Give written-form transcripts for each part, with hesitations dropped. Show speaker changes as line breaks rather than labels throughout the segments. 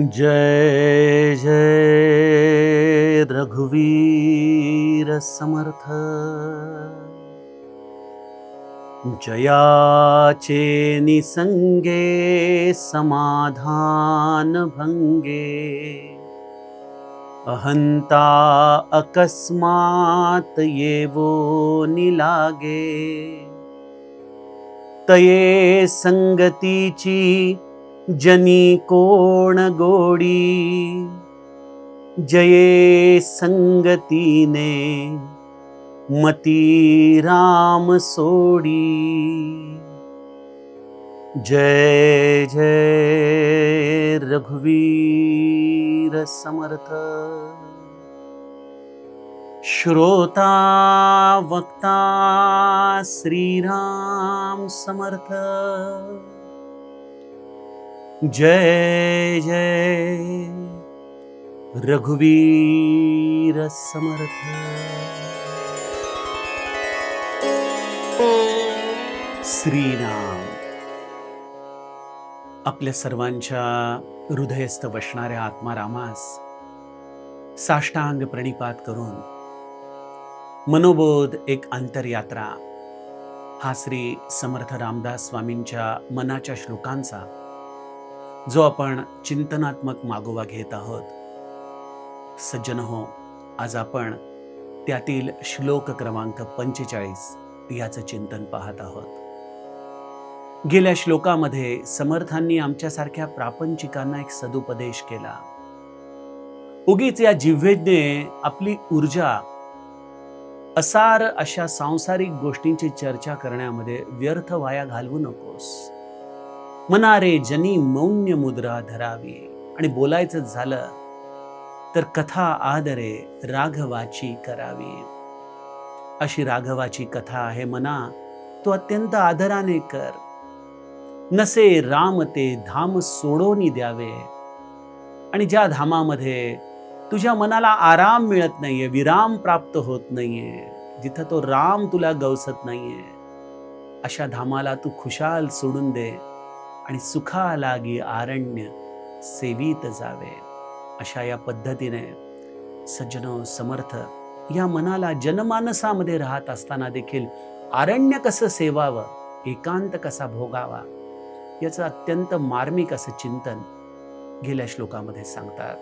जय जय रघुवीर समर्थ। जयाचे निसंगे समाधान भंगे, अहंता अकस्मात येवो निलागे। तये संगतीची जनी कोण गोडी, जये संगतीने मती राम सोडी। जय जय रघुवीर समर्थ। श्रोता वक्ता श्रीराम समर्थ। जय जय रघुवीर समर्थ। श्रीराम आपल्या सर्वांच्या हृदयस्थ बसणाऱ्या आत्मारामास साष्टांग प्रणिपात करून मनोबोध एक अंतरयात्रा हा श्री समर्थ रामदास स्वामींच्या मनाच्या श्लोकांचा जो आपण चिंतनात्मक मागोवा घेत आहोत। सज्जन हो, आज आपण त्यातील श्लोक क्रमांक 45 याचं चिंतन पाहत आहोत। गेल्या श्लोकामध्ये समर्थांनी आमच्यासारख्या प्रापंचिकांना एक सदुपदेश केला। उगीच या जिव्हेने आपली ऊर्जा असार अशा सांसारिक गोष्टींची चर्चा करण्यामध्ये व्यर्थ वाया घालवू नकोस। मनारे जनी मौन्य मुद्रा धरावी, आणि बोलायचं झालं तर कथा आदरे राघवाची करावी। अशी राघवाची कथा आहे मना, तो अत्यंत आदराने कर। नसे राम ते धाम सोडोनी द्यावे, आणि ज्या धामामध्ये तुझ्या मनाला आराम मिळत नाहीये, विराम प्राप्त होत नाहीये, जिथं तो राम तुला गवसत नाहीये, अशा धामाला तू खुशाल सोडून दे आणि सुखा लागी आरण्य सेवीत जावे। अशा या पद्धतीने सज्जनो समर्थ या मनाला जनमानसामध्ये राहत असताना देखील आरण्य कसं सेवावं, एकांत कसा भोगावा, याचं अत्यंत मार्मिक असं चिंतन गेल्या श्लोकामध्ये सांगतात।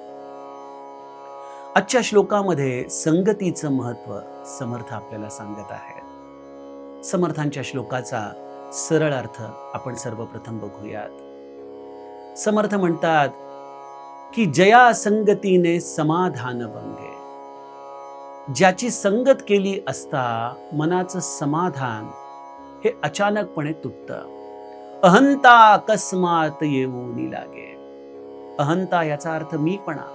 आजच्या श्लोकामध्ये संगतीचं महत्व समर्थ आपल्याला सांगत आहेत। समर्थांच्या श्लोकाचा सरळ अर्थ आपण सर्वप्रथम बघूयात। समर्थ म्हणतात की जया संगतीने समाधान भंगे, ज्याची संगत केली असता मनाचं समाधान हे अचानकपणे तुटतं। अहंता अकस्मात येऊनी लागे। अहंता याचा अर्थ मीपणा,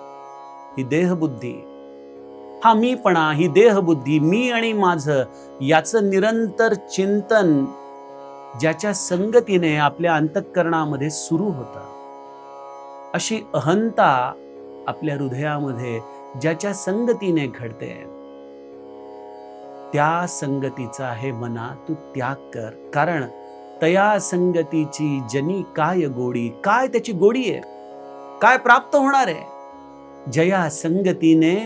ही देहबुद्धी, हा मीपणा, ही देहबुद्धी, मी आणि माझं याचं निरंतर चिंतन ज्याच्या संगतीने आपल्या अंतःकरणामध्ये सुरू होतं, अशी अहंता आपल्या हृदयामध्ये ज्याच्या संगतीने घडते, त्या संगतीचा हे मना तू त्याग कर। कारण तया संगतीची जनी काय गोडी, काय त्याची गोडी आहे, काय प्राप्त होणार आहे। जया संगतीने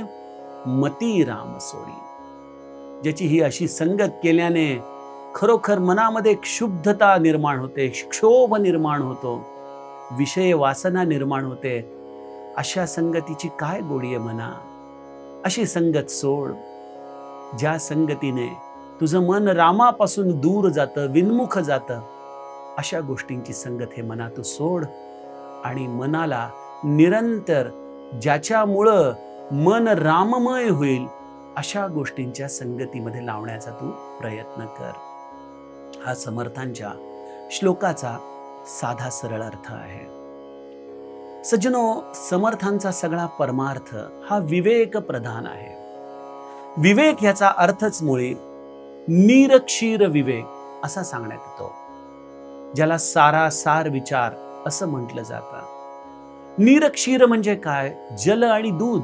मती राम सोडी, ज्याची ही अशी संगत केल्याने खरोखर मनामध्ये क्षुब्धता निर्माण होते, क्षोभ निर्माण होतो, विषय वासना निर्माण होते। अशा संगतीची काय गोडी आहे मना, अशी संगत सोड। ज्या संगतीने तुझं मन रामापासून दूर जातं, विन्मुख जातं, अशा गोष्टींची संगत हे मना तू सोड, आणि मनाला निरंतर ज्याच्यामुळं मन राममय होईल अशा गोष्टींच्या संगतीमध्ये लावण्याचा तू प्रयत्न कर। हा समर्थांच्या श्लोकाचा साधा सरळ अर्थ आहे। सज्जनो, समर्थांचा सगळा परमार्थ हा विवेक प्रधान आहे। विवेक याचा अर्थच मुळे निरक्षीर विवेक असा सांगण्यात येतो, ज्याला सारासार विचार असं म्हटलं जातं। निरक्षीर म्हणजे काय? जल आणि दूध।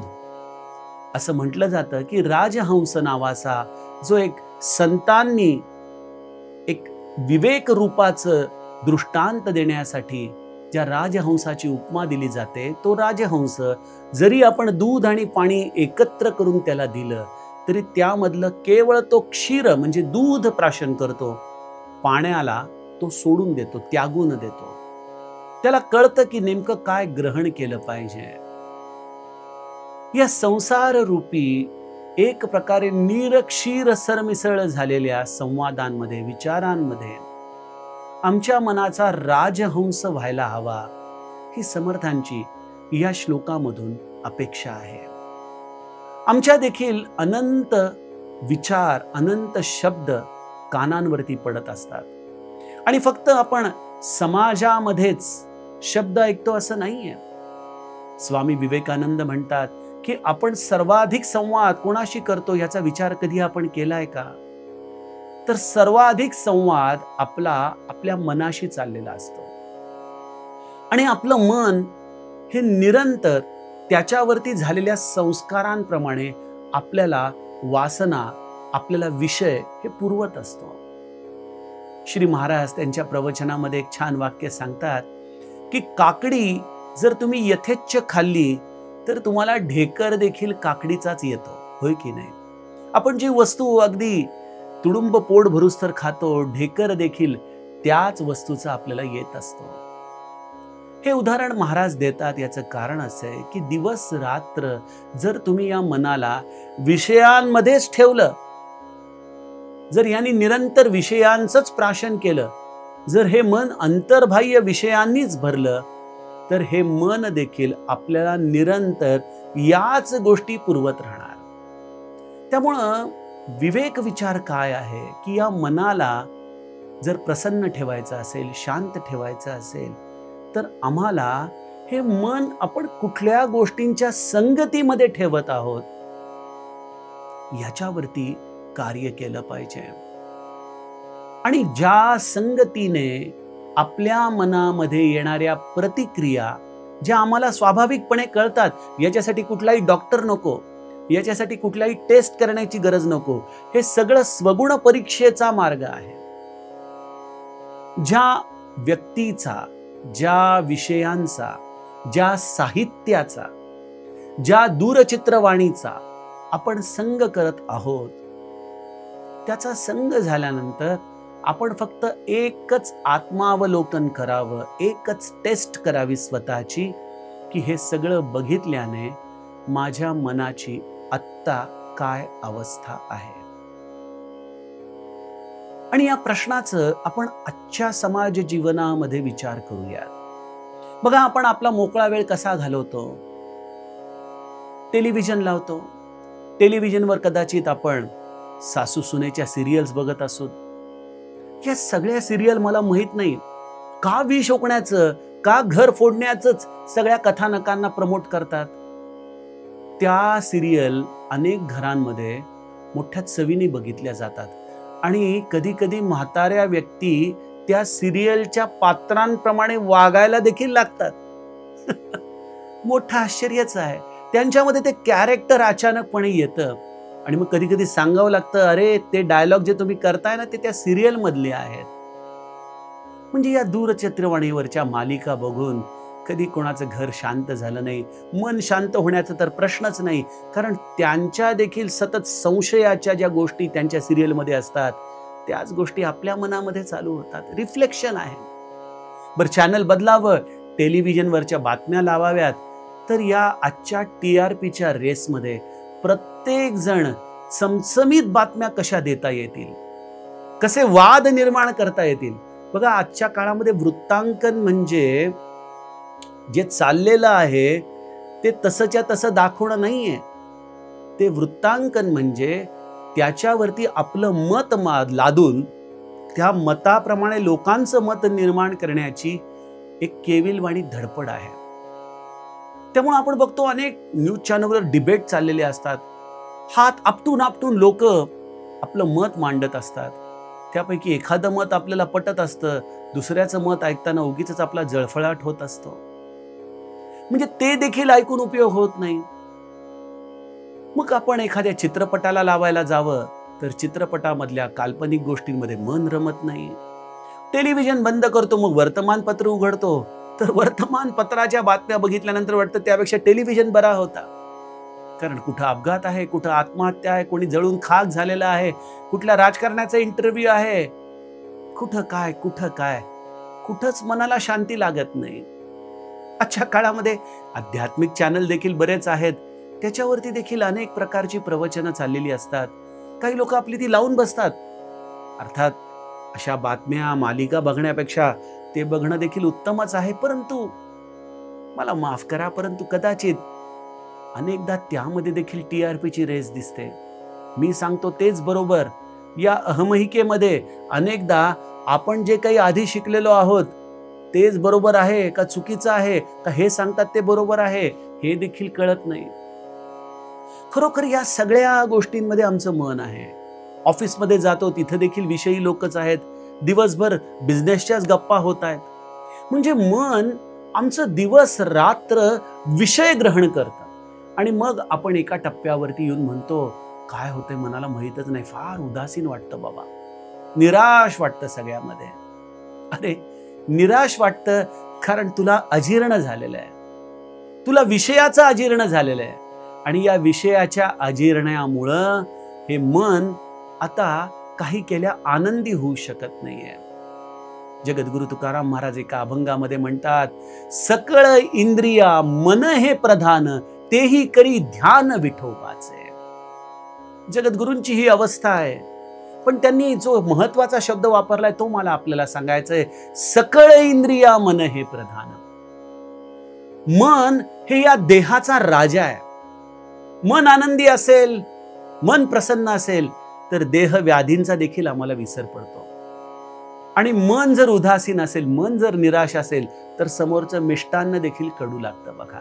असं म्हटलं जातं की राजहंस नावाचा जो एक संतांनी एक विवेक रूपाचं दृष्टांत देण्यासाठी ज्या राजहंसाची उपमा दिली जाते, तो राजहंस जरी आपण दूध आणि पाणी एकत्र करून त्याला दिलं तरी त्यामधलं केवळ तो क्षीर म्हणजे दूध प्राशन करतो, पाण्याला तो सोडून देतो, त्यागून देतो. त्याला कळतं की नेमकं काय ग्रहण केलं पाहिजे. या संसार रूपी एक प्रकारे निरक्षीर सरमिसळ झालेल्या संवादांमध्ये, विचारांमध्ये आमच्या मनाचा राजहंस व्हायला हवा, ही समर्थांची या श्लोकामधून अपेक्षा आहे. आमच्या देखील अनंत विचार, अनंत शब्द कानांवरती पडत असतात आणि फक्त आपण समाजामध्येच शब्द ऐकतो असं नाहीये. स्वामी विवेकानंद म्हणतात की आपण सर्वाधिक संवाद कोणाशी करतो याचा विचार कधी आपण केलाय का? तर सर्वाधिक संवाद आपल्या मनाशी चाललेला असतो आणि आपलं मन हे निरंतर त्याच्यावरती झालेल्या संस्कारांप्रमाणे आपल्याला वासना, आपल्याला विषय हे पुरवत असतो. श्री महाराज त्यांच्या प्रवचनामध्ये एक छान वाक्य सांगतात की काकडी जर तुम्ही यथेच्छ खाल्ली तर तुम्हाला ढेकर देखील काकडीचाच येतो, होय की नाही? आपण जी वस्तू अगदी तुडुंब पोट भरूस्तर खातो, ढेकर देखील त्याच वस्तूचा आपल्याला येत असतो. हे उदाहरण महाराज देतात याचं कारण असं आहे की दिवस रात्र जर तुम्ही या मनाला विषयांमध्येच ठेवलं, जर यांनी निरंतर विषयांचंच प्राशन केलं, जर हे मन अंतर्बाह्य विषयांनीच भरलं, तर हे मन देखील आपल्याला निरंतर याच गोष्टी पुरवत राहणार. त्यामुळं विवेक विचार काय आहे की या मनाला जर प्रसन्न ठेवायचं असेल, शांत ठेवायचं असेल, तर आम्हाला हे मन आपण कुठल्या गोष्टींच्या संगतीमध्ये ठेवत आहोत याच्यावरती कार्य केलं पाहिजे. आणि ज्या संगतीने आपल्या मनामध्ये येणाऱ्या प्रतिक्रिया ज्या आम्हाला स्वाभाविकपणे कळतात, याच्यासाठी कुठलाही डॉक्टर नको, याच्यासाठी कुठलाही टेस्ट करण्याची गरज नको, हे सगळं स्वगुण परीक्षेचा मार्ग आहे. ज्या व्यक्तीचा, ज्या विषयांचा, ज्या साहित्याचा, ज्या दूरचित्रवाणीचा आपण संग करत आहोत, त्याचा संग झाल्यानंतर आपण फक्त एकच आत्मावलोकन करावं, एकच टेस्ट करावी स्वतःची की हे सगळं बघितल्याने माझ्या मनाची आत्ता काय अवस्था आहे. आणि या प्रश्नाचं आपण आजच्या समाज जीवनामध्ये विचार करूयात. बघा, आपण आपला मोकळा वेळ कसा घालवतो? टेलिव्हिजन लावतो. टेलिव्हिजनवर कदाचित आपण सासू सुनेच्या सिरियल्स बघत असू. या सगळ्या सिरियल मला माहित नाही का विष ओकण्याचं, का घर फोडण्याचंच सगळ्या कथानकांना प्रमोट करतात. त्या सिरियल अनेक घरांमध्ये मोठ्या चवीने बघितल्या जातात आणि कधी कधी म्हाताऱ्या व्यक्ती त्या सिरियलच्या पात्रांप्रमाणे वागायला देखील लागतात. मोठं आश्चर्यच आहे. त्यांच्यामध्ये ते कॅरेक्टर अचानकपणे येतं आणि मग कधी कधी सांगावं लागतं, अरे ते डायलॉग जे तुम्ही करताय ना ते त्या सिरियल मधले आहेत. म्हणजे या दूरचित्रवाणीवरच्या मालिका बघून कधी कोणाचं घर शांत झालं नाही, मन शांत होण्याचा तर प्रश्नच नाही, कारण त्यांच्या देखील सतत संशयाच्या ज्या गोष्टी त्यांच्या सिरियलमध्ये असतात त्याच गोष्टी आपल्या मनामध्ये चालू होतात. रिफ्लेक्शन आहे. बरं, चॅनल बदलावं, टेलिव्हिजनवरच्या बातम्या लावाव्यात, तर या आजच्या TRPच्या रेसमध्ये प्रत्येक जण चमचमीत बातम्या कशा देता येतील, कसे वाद निर्माण करता येतील. बघा, आजच्या काळामध्ये वृत्तांकन म्हणजे जे चाललेलं आहे ते तसंच्या तसं दाखवणं नाहीये. ते वृत्तांकन म्हणजे त्याच्यावरती आपलं मत लादून त्या मताप्रमाणे लोकांचं मत निर्माण करण्याची एक केविलवाणी धडपड आहे. त्यामुळे आपण बघतो अनेक न्यूज चॅनलवर डिबेट चाललेले असतात. हात आपटून लोक आपलं मत मांडत असतात. त्यापैकी एखादं मत आपल्याला पटत असतं, दुसऱ्याचं मत ऐकताना उगीच आपला जळफळाट होत असतो. म्हणजे ते देखील ऐकून उपयोग होत नाही. मग आपण एखाद्या चित्रपटाला लावायला जावं तर चित्रपटामधल्या काल्पनिक गोष्टींमध्ये मन रमत नाही. टेलिव्हिजन बंद करतो, मग वर्तमानपत्र उघडतो तर वर्तमानपत्राच्या बातम्या बघितल्यानंतर वाटतं त्यापेक्षा टेलिव्हिजन बरा होता. कारण कुठं अपघात आहे, कुठं आत्महत्या आहे, कोणी जळून खाक झालेला आहे, कुठल्या राजकारण्याचा इंटरव्ह्यू आहे, कुठं काय कुठंच मनाला शांती लागत नाही. आजच्या काळामध्ये आध्यात्मिक चॅनल देखील बरेच आहेत, त्याच्यावरती देखील अनेक प्रकारची प्रवचनं चाललेली असतात. काही लोक आपली ती लावून बसतात. अर्थात अशा बातम्या मालिका बघण्यापेक्षा ते बघणं देखील उत्तमच आहे. परंतु मला माफ करा, परंतु कदाचित अनेकदा त्यामध्ये देखील TRPची रेस दिसते. मी सांगतो तेच बरोबर. या अहमहिकेमध्ये अनेकदा आपण जे काही आधी शिकलेलो आहोत तेच बरोबर आहे का चुकीचं आहे का हे सांगतात ते बरोबर आहे हे देखील कळत नाही. खरोखर या सगळ्या गोष्टींमध्ये आमचं मन आहे. ऑफिसमध्ये जातो तिथं देखील विषयी लोकच आहेत. दिवसभर बिझनेसच्याच गप्पा होत आहेत. म्हणजे मन आमचं दिवस रात्र विषय ग्रहण करतं आणि मग आपण एका टप्प्यावरती येऊन म्हणतो, काय होतंय मनाला माहीतच नाही, फार उदासीन वाटतं बाबा, निराश वाटतं सगळ्यामध्ये. अरे निराश वाटतं कारण तुला अजीर्ण झालेलं आहे, तुला विषयाचं अजीर्ण झालेलं आहे आणि या विषयाच्या अजीर्णामुळं हे मन आता काही केल्या आनंदी होऊ शकत नाहीये. जगद्गुरु तुकाराम महाराज एका अभंगामध्ये म्हणतात, सकळ इंद्रिया मन हे प्रधान, तेही करी ध्यान विठोबाचे. जगद्गुरूंची ही अवस्था आहे. पण त्यांनी जो महत्वाचा शब्द वापरलाय तो मला आपल्याला सांगायचा आहे. सकळ इंद्रिया मन हे प्रधान. मन हे या देहाचा राजा आहे. मन आनंदी असेल, मन प्रसन्न असेल तर देह व्याधींचा देखील आम्हाला विसर पडतो. आणि मन जर उदासीन असेल, मन जर निराश असेल तर समोरचं मिष्टान्न देखील कडू लागतं. बघा,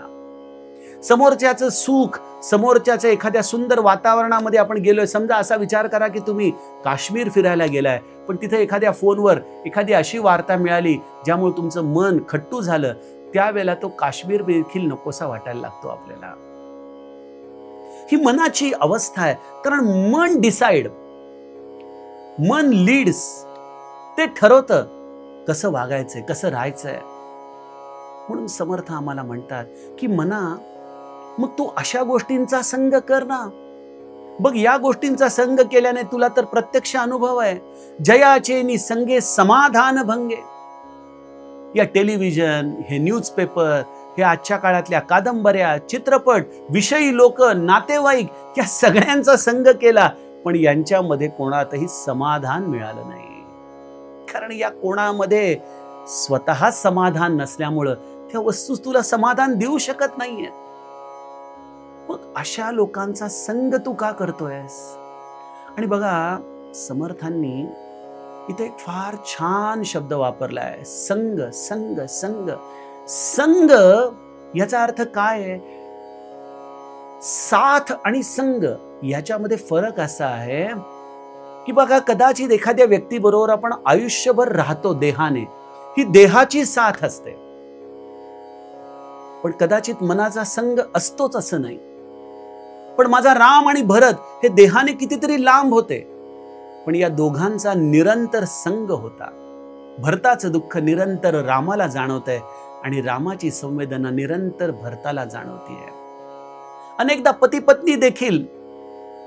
समोरच्याचं सुख, समोरच्याचं एखाद्या सुंदर वातावरणामध्ये आपण गेलोय, समजा असा विचार करा की तुम्ही काश्मीर फिरायला गेलाय, पण तिथे एखाद्या फोनवर एखादी अशी वार्ता मिळाली ज्यामुळे तुमचं मन खट्टू झालं, त्यावेळेला तो काश्मीर देखील नकोसा वाटायला लागतो आपल्याला. ही मनाची अवस्था आहे. कारण मन डिसाइड, मन लीड्स, ते ठरवतं कसं वागायचंय, कसं राहायचंय. म्हणून समर्थ आम्हाला म्हणतात की मना, मग तू अशा गोष्टींचा संग कर ना. बघ, या गोष्टींचा संग केल्याने तुला तर प्रत्यक्ष अनुभव आहे. जयाचे नि संगे समाधान भंगे. या टेलिव्हिजन, हे न्यूजपेपर, हे आजच्या काळातल्या कादंबऱ्या, चित्रपट, विषयी लोक, नातेवाईक, या सगळ्यांचा संग केला पण यांच्यामध्ये कोणातही समाधान मिळालं नाही. कारण या कोणामध्ये स्वतः समाधान नसल्यामुळं त्या वस्तू तुला समाधान देऊ शकत नाहीये. मग अशा लोकांचा संग तू का करतोयस? आणि बघा, समर्थांनी इथे एक फार छान शब्द वापरलाय, संग. संग संग संग याचा अर्थ काय आहे? साथ आणि संग याच्यामध्ये फरक असा आहे की बघा, कदाचित एखाद्या व्यक्तीबरोबर आपण आयुष्यभर राहतो देहाने, ही देहाची साथ असते. पण कदाचित मनाचा संग असतोच असं नाही. पण माझा राम आणि भरत हे देहाने कितीतरी लांब होते, पण या दोघांचा निरंतर संग होता. भरताचं दुःख निरंतर रामाला जाणवतंय आणि रामाची संवेदना निरंतर भरताला जाणवतीये. अनेकदा पती पत्नी देखील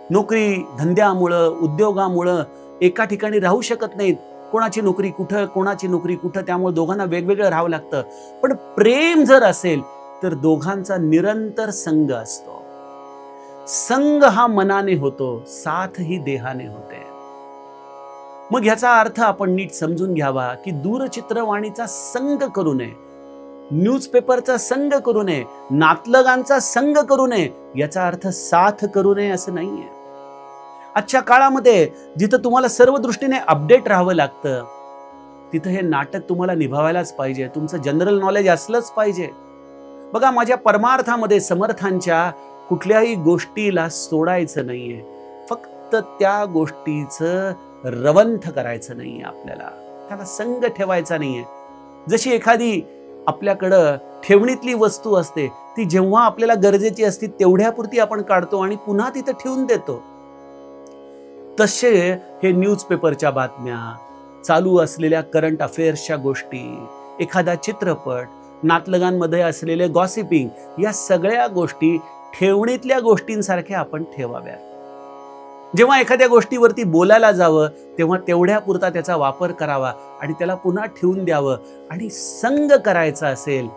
नोकरी धंद्यामुळं, उद्योगामुळं एका ठिकाणी राहू शकत नाहीत. कोणाची नोकरी कुठं, कोणाची नोकरी कुठं, त्यामुळे दोघांना वेगवेगळं राहावं लागतं. पण प्रेम जर असेल तर दोघांचा निरंतर संग असतो. संग हा मनाने होतो, साथ ही देहाने होते. मग ह्याचा अर्थ आपण नीट समजून घ्यावा की दूरचित्रवाणीचा संग करू नये, न्यूजपेपरचा संग करू नये, नातलगांचा संग करू नये. याचा अर्थ साथ करू नये असं नाहीये. आजच्या काळामध्ये जिथं तुम्हाला सर्व दृष्टीने अपडेट राहावं लागतं, तिथं हे नाटक तुम्हाला निभावायलाच पाहिजे. तुमचं जनरल नॉलेज असलंच पाहिजे. बघा, माझ्या परमार्थामध्ये समर्थांच्या कुठल्याही गोष्टीला सोडायचं नाहीये, फक्त त्या गोष्टीचं रवंथ करायचं नाहीये. आपल्याला त्याला संग ठेवायचा नाहीये. जशी एखादी आपल्याकडं ठेवणीतली वस्तू असते, ती जेव्हा आपल्याला गरजेची असते तेवढ्यापुरती आपण काढतो आणि पुन्हा तिथं ठेवून देतो. तसे हे न्यूजपेपरच्या बातम्या, चालू असलेल्या करंट अफेअर्सच्या गोष्टी, एखादा चित्रपट नातलगांमध्ये असलेले गॉसिपिंग, या सगळ्या गोष्टी ठेवणीतल्या गोष्टींसारख्या आपण ठेवाव्या. जेव्हा एखाद्या गोष्टीवरती बोलायला जावं तेव्हा तेवढ्या पुरता त्याचा वापर करावा आणि त्याला पुन्हा ठेवून द्यावं. आणि संग करायचा असेल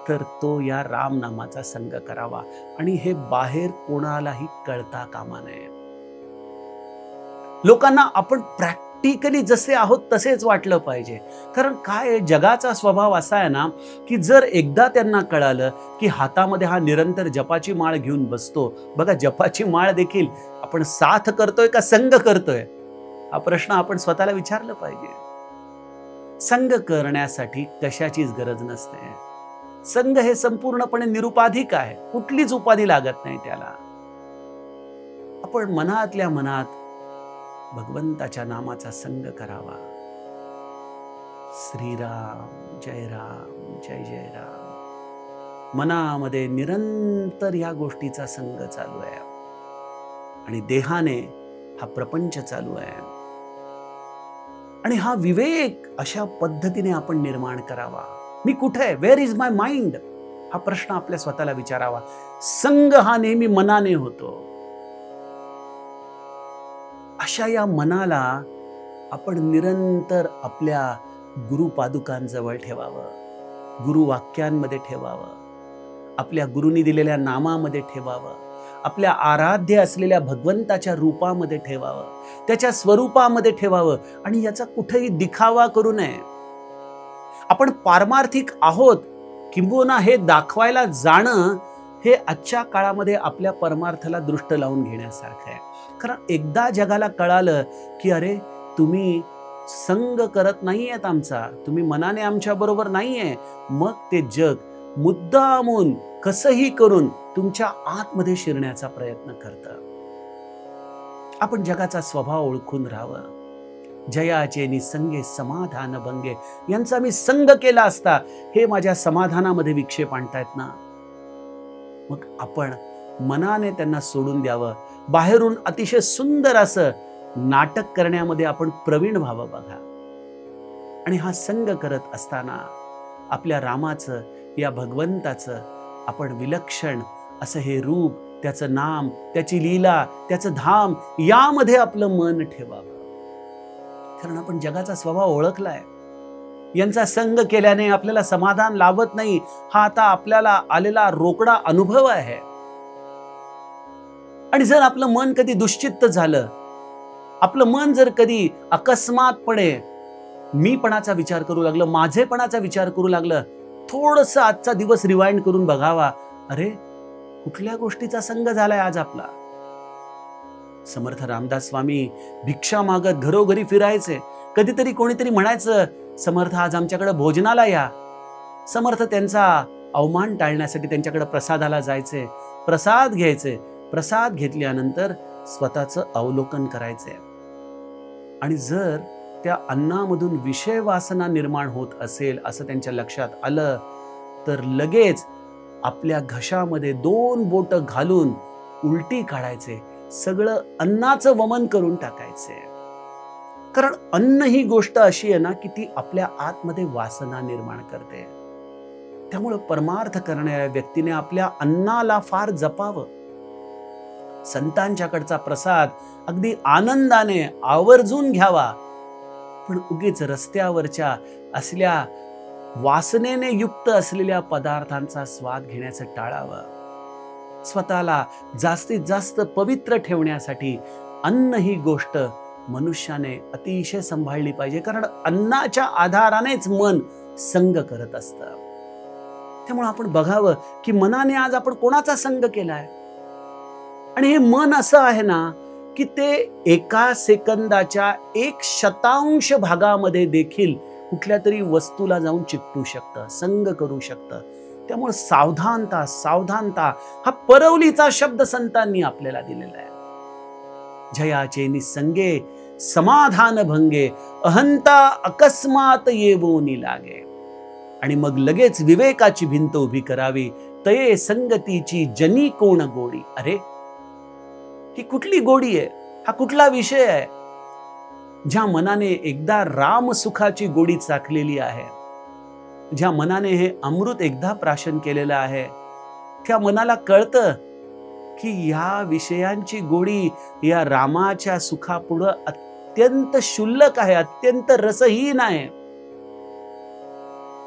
तर तो या राम नामाचा संग करावा. आणि हे बाहेर कोणालाही कळता कामा नये. लोकांना आपण प्रॅक्टिकली जसे आहोत तसेच वाटलं पाहिजे. कारण काय, जगाचा स्वभाव असा आहे ना की जर एकदा त्यांना कळालं की हातामध्ये हा निरंतर जपाची माळ घेऊन बसतो, बघा जपाची माळ देखील आपण साथ करतोय का संग करतोय, हा प्रश्न आपण स्वतःला विचारलं पाहिजे. संग करण्यासाठी कशाचीच गरज नसते. संग हे संपूर्णपणे निरुपाधिक आहे, कुठलीच उपाधी लागत नाही त्याला. आपण मनातल्या मनात भगवंताच्या नामाचा संग करावा. श्रीराम जय राम जय जय राम. मनामध्ये निरंतर या गोष्टीचा संग चालू आहे आणि देहाने हा प्रपंच चालू आहे. आणि हा विवेक अशा पद्धतीने आपण निर्माण करावा. मी कुठे आहे, वेअर इज माय माइंड, हा प्रश्न आपल्या स्वतःला विचारावा. संग हा नेहमी मनाने होतो. अशा या मनाला आपण निरंतर आपल्या गुरुपादुकांजवळ ठेवावं, गुरुवाक्यांमध्ये ठेवावं, आपल्या गुरुनी दिलेल्या नामामध्ये ठेवावं, आपल्या आराध्य असलेल्या भगवंताच्या रूपामध्ये ठेवावं, त्याच्या स्वरूपामध्ये ठेवावं. आणि याचा कुठेही दिखावा करू नये. आपण पारमार्थिक आहोत किंबहुना हे दाखवायला जाणं हे आजच्या काळामध्ये आपल्या परमार्थाला दृष्ट लावून घेण्यासारखं आहे. कारण एकदा जगाला कळालं की अरे तुम्ही संग करत नाहीयेत आमचा, तुम्ही मनाने आमच्या बरोबर नाहीये, मग ते जग मुद्दामून कसंही करून तुमच्या आतमध्ये शिरण्याचा प्रयत्न करतं. आपण जगाचा स्वभाव ओळखून राहावं. जयाचे निसंगे समाधान भंगे, यांचा मी संग केला असता हे माझ्या समाधानामध्ये विक्षेप आणतायत ना, मग आपण मनाने त्यांना सोडून द्यावं. बाहेरून अतिशय सुंदर असं नाटक करण्यामध्ये आपण प्रवीण व्हावं बघा. आणि हा संग करत असताना आपल्या रामाचं, या भगवंताचं आपण विलक्षण असं हे रूप, त्याचं नाम, त्याची लीला, त्याचं धाम, यामध्ये आपलं मन ठेवावं. कारण आपण जगाचा स्वभाव ओळखलाय. यांचा संग केल्याने आपल्याला समाधान लाभत नाही, हा आता आपल्याला आलेला रोकडा अनुभव आहे. आणि जर आपलं मन कधी दुश्चित्त झालं, आपलं मन जर कधी अकस्मातपणे मीपणाचा विचार करू लागलं, माझेपणाचा विचार करू लागलं, थोडंसं आजचा दिवस रिवाइंड करून बघावा. अरे कुठल्या गोष्टीचा संग झालाय आज आपला. समर्थ रामदास स्वामी भिक्षा मागत घरोघरी फिरायचे. कधीतरी कोणीतरी म्हणायचं, समर्थ आज आमच्याकडे भोजनाला या. समर्थ त्यांचा अवमान टाळण्यासाठी त्यांच्याकडे प्रसादाला जायचे, प्रसाद घ्यायचे. प्रसाद घेतल्यानंतर स्वतःचं अवलोकन करायचे. आणि जर त्या अन्नामधून विषय वासना निर्माण होत असेल असं त्यांच्या लक्षात आलं तर लगेच आपल्या घशामध्ये 2 बोट घालून उलटी काढायचे, सगळं अन्नाचं वमन करून टाकायचे. कारण अन्न ही गोष्ट अशी आहे ना की ती आपल्या आतमध्ये वासना निर्माण करते. त्यामुळे परमार्थ करणाऱ्या व्यक्तीने आपल्या अन्नाला फार जपावं. संतांच्याकडचा प्रसाद अगदी आनंदाने आवर्जून घ्यावा, पण उगीच रस्त्यावरच्या असल्या वासनेने युक्त असलेल्या पदार्थांचा स्वाद घेण्याचं टाळावं. स्वतःला जास्तीत जास्त पवित्र ठेवण्यासाठी अन्न ही गोष्ट मनुष्याने अतिशय सांभाळली पाहिजे. कारण अन्नाच्या आधारानेच मन संग करत असतं. त्यामुळे आपण बघावं की मनाने आज आपण कोणाचा संग केलाय. आणि हे मन असं आहे ना की ते एका सेकंदाच्या 1/100 भागामध्ये देखील कुठल्या तरी वस्तूला जाऊन चिकटू शकतं, संग करू शकतं. त्यामुळे सावधानता, सावधानता हा परवलीचा शब्द संतांनी आपल्याला दिलेला आहे. जयाचे निसंगे समाधान भंगे, अहंता अकस्मात येवोनी लागे. आणि मग लगेच विवेकाची भिंत उभी करावी. तये संगतीची जनी कोण गोडी. अरे ही कुठली गोडी आहे, हा कुठला विषय आहे. ज्या मनाने एकदा राम सुखाची गोडी चाखलेली आहे, ज्या मनाने हे अमृत एकदा प्राशन केलेलं आहे, त्या मनाला कळतं की या विषयांची गोडी या रामाच्या सुखापुढं अत्यंत क्षुल्लक आहे, अत्यंत रसहीन आहे.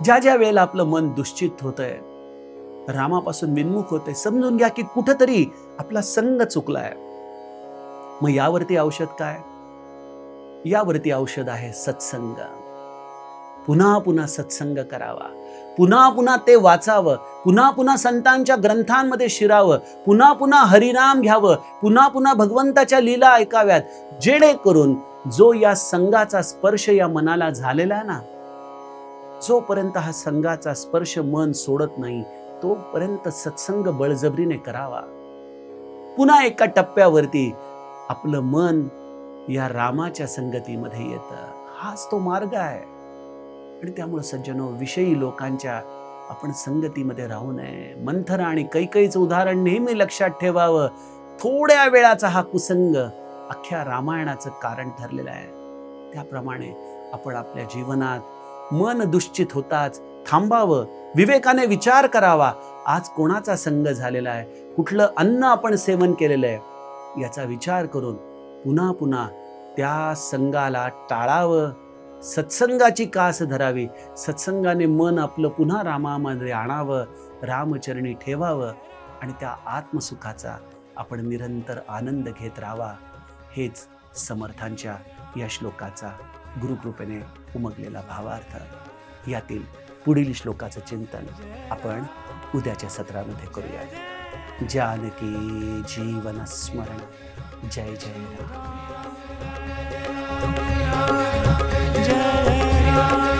ज्या ज्या वेळेला आपलं मन दुश्चित होतंय, रामापासून विन्मुख होते, समजून घ्या की कुठंतरी आपला संग चुकलाय. मग यावरती औषध काय? यावरती औषध आहे सत्संग. पुन्हा पुन्हा सत्संग करावा, पुन्हा पुन्हा ते वाचावं, पुन्हा पुन्हा संतांच्या ग्रंथांमध्ये शिरावं, पुन्हा पुन्हा हरिनाम घ्यावं, पुन्हा पुन्हा भगवंताच्या लीला ऐकाव्यात, जेणेकरून जो या संघाचा स्पर्श या मनाला झालेला आहे ना, जोपर्यंत हा संघाचा स्पर्श मन सोडत नाही, तोपर्यंत सत्संग बळजबरीने करावा. पुन्हा एका टप्प्यावरती आपलं मन या रामाच्या संगतीमध्ये येतं. हाच तो मार्ग आहे. आणि त्यामुळे सज्जनो, विषयी लोकांच्या आपण संगतीमध्ये राहू नये. मंथरा आणि कैकईचं उदाहरण नेहमी लक्षात ठेवावं. थोड्या वेळाचा हा कुसंग अख्ख्या रामायणाचं कारण ठरलेलं आहे. त्याप्रमाणे आपण आपल्या जीवनात मन दुश्चित होताच थांबावं, विवेकाने विचार करावा. आज कोणाचा संग झालेला आहे, कुठलं अन्न आपण सेवन केलेलं आहे, याचा विचार करून पुन्हा पुन्हा त्या संगाला टाळावं. सत्संगाची कास धरावी. सत्संगाने मन आपलं पुन्हा रामामध्ये आणावं, रामचरणी ठेवावं आणि त्या आत्मसुखाचा आपण निरंतर आनंद घेत राहावा. हेच समर्थांच्या या श्लोकाचा गुरुकृपेने उमगलेला भावार्थ. यातील पुढील श्लोकाचं चिंतन आपण उद्याच्या सत्रामध्ये करूया. जानकी जीवन स्मरण. जय जय राम. जय राम.